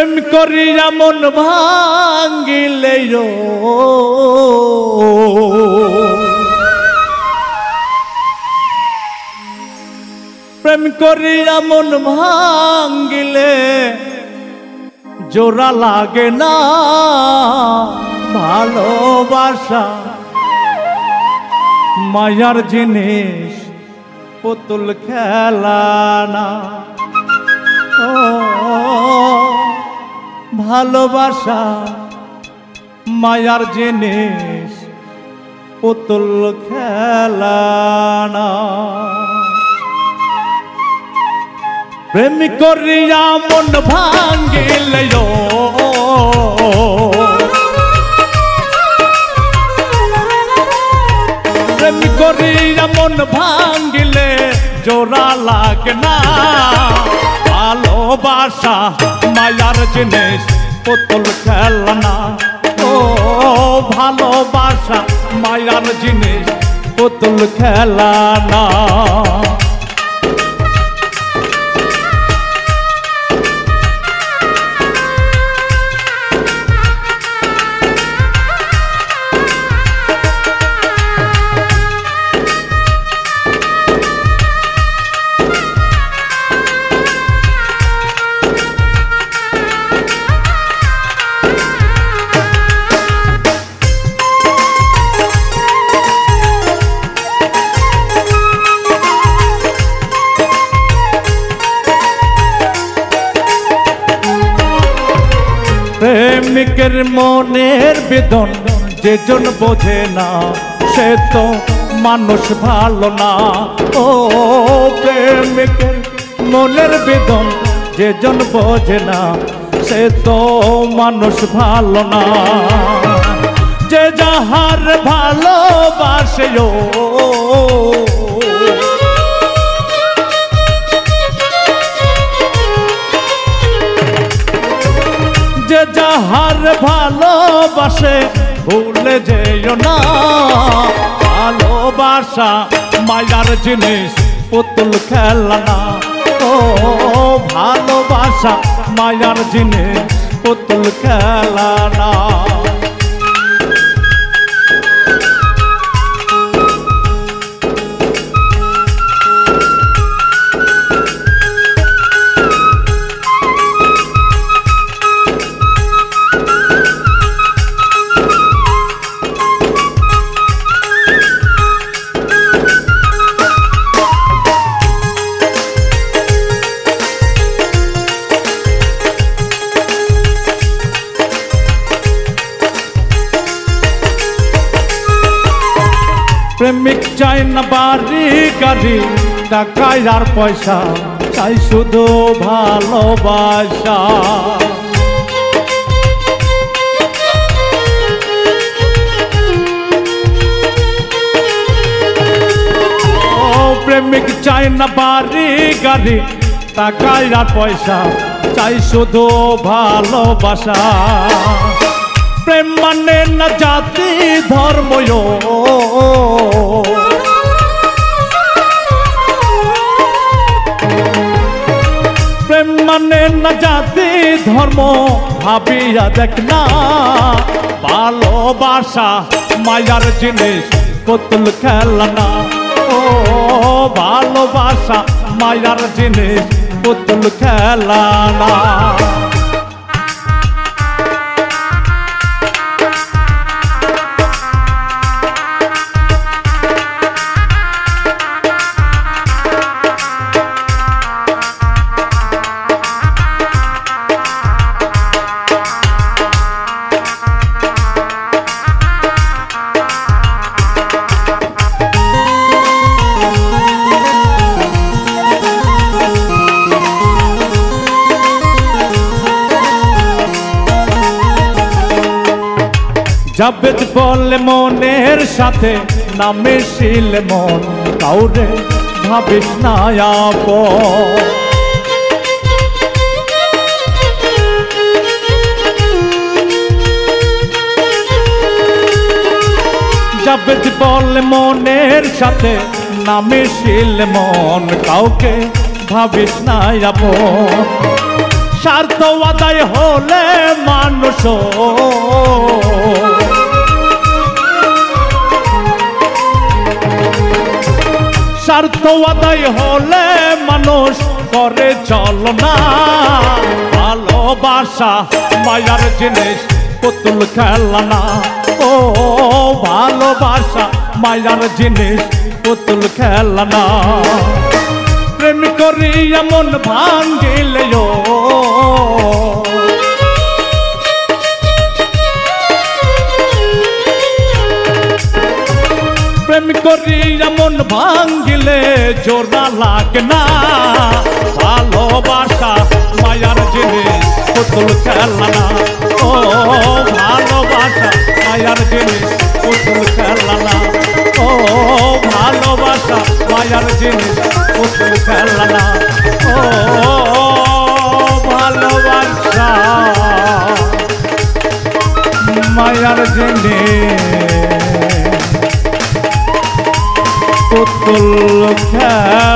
প্রেম করিয়া মন ভাঙ্গিলে প্রেম করিয়া মন ভাঙ্গিলে জোড়া লাগে না ভালোবাসা মায়ার জিনিস পুতুল খেলা না ভালোবাসা মায়ার জিনিস পুতুল খেলা না প্রেম করিয়া মন ভাঙ্গিলে প্রেম করিয়া মন ভাঙ্গিলে জোড়া লাগে না ভালোবাসা মায়ার জিনিস পুতুল খেলা না ভালোবাসা মায়ার জিনিস পুতুল খেলা না প্রেমিকের মনের বেদন যেজন বোঝে না সে তো মানুষ ভালো না প্রেমিকের মনের বেদন যেজন বোঝে না সে তো মানুষ ভালো না যে যাহার ভালোবাসে যে যাহার ভালোবাসে ভুলে যেও না ভালোবাসা মায়ার জিনিস পুতুল খেলা না ভালোবাসা মায়ার জিনিস পুতুল খেলা না প্রেমিক চাই না বাড়ি গাড়ি টাকা আর পয়সা চাই শুধু ভালোবাসা প্রেমিক চাই না বাড়ি গাড়ি টাকা আর পয়সা চাই শুধু ভালোবাসা প্রেম মানে না জাতি ধর্ম প্রেম মানে না জাতি ধর্ম ভাবিয়া দেখ না ভালোবাসা মায়ার জিনিস পুতুল খেলা না ভালোবাসা মায়ার জিনিস পুতুল খেলা না জাবেদ বলে মনের সাথে না মিশিলে মন কাউরে ভাবিস না আপন জাবেদ বলে মনের সাথে না মিশিলে মন কাউকে ভাবিস না আপন স্বার্থ আদায় হলে মানুষ স্বার্থ আদায় হলে মানুষ করে চলনা ভালোবাসা মায়ার জিনিস পুতুল খেলনা ও ভালোবাসা মায়ার জিনিস পুতুল খেলনা প্রেম করি এমন ভাঙ্গিলে প্রেম করি এমন ভাঙ্গিলে জোড়া লাগে না ভালোবাসা মায়ার জিনিস পুতুল খেলনা ও ভালোবাসা মায়ার জিনিস পুতুল খেলনা ও ভালোবাসা মায়ার জিনিস পুতুল খেলনা ও ভালোবাসা মায়ার জিনিস পুতুল খেলনা।